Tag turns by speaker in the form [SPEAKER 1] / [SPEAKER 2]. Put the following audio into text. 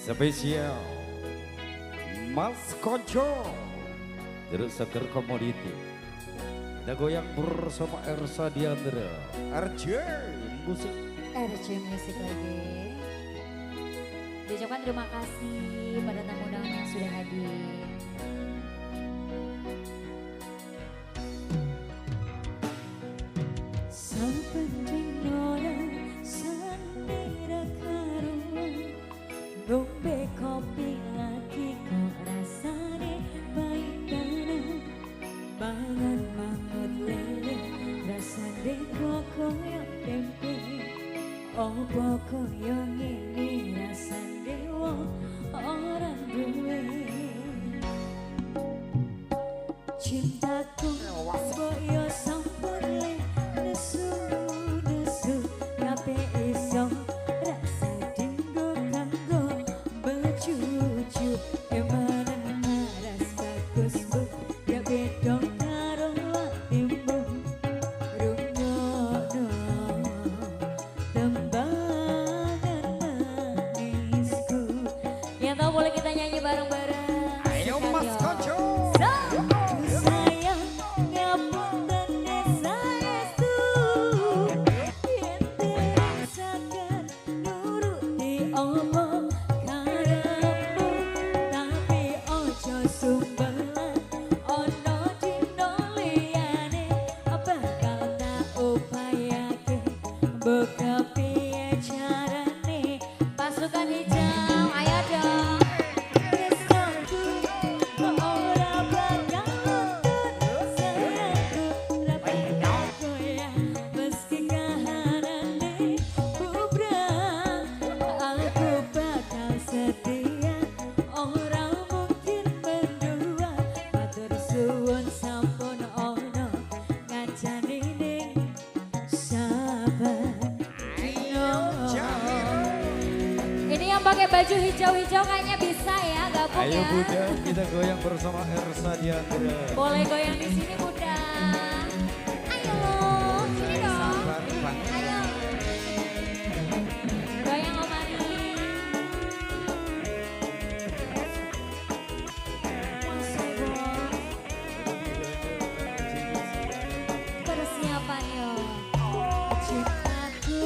[SPEAKER 1] Spesial Mas Konco terus seger komoditi. Kita goyang bersama Ersa Diandra RJ Musik.
[SPEAKER 2] RJ Musik lagi. Diucapkan terima kasih pada tamu undangan yang sudah hadir.
[SPEAKER 3] Ngombe kopi lagi kok rasane baik tenan. Mangan mangut lele rasane kok koyo tempe. Opo koyo ngene rasane wong ora duwe. Cintaku koyo sampun le nesu nesu kabeh iso rasa dinggo kanggo cucu emana maras bagus bu ya beda karo atimu rungono tembangan manisku.
[SPEAKER 2] Yang tahu boleh kita nyanyi bareng-bareng.
[SPEAKER 1] Ayo Mas Konco.
[SPEAKER 3] Sayang ngapunten saestu yen dirasakan nuruti omong sumbelan ono dino liyane bakal tak upayake buka piye carane.
[SPEAKER 2] Pasukan hijau, ayo dong.
[SPEAKER 3] Tresnaku ora bakal luntur sayangku ora bakal goyah meski kahanane bubrah. Aku bakal setia ora suwun sampun ono ngancani ning saben
[SPEAKER 2] Ini yang pakai baju hijau-hijau kayaknya bisa ya, gabung
[SPEAKER 1] Ayo
[SPEAKER 2] ya.
[SPEAKER 1] Bunda, kita goyang bersama Ersa Diandra.
[SPEAKER 2] Boleh goyang di sini Bunda. Ayo, sini dong. Ayo. Goyang Om Ari. Persiapan yo.
[SPEAKER 3] cintaku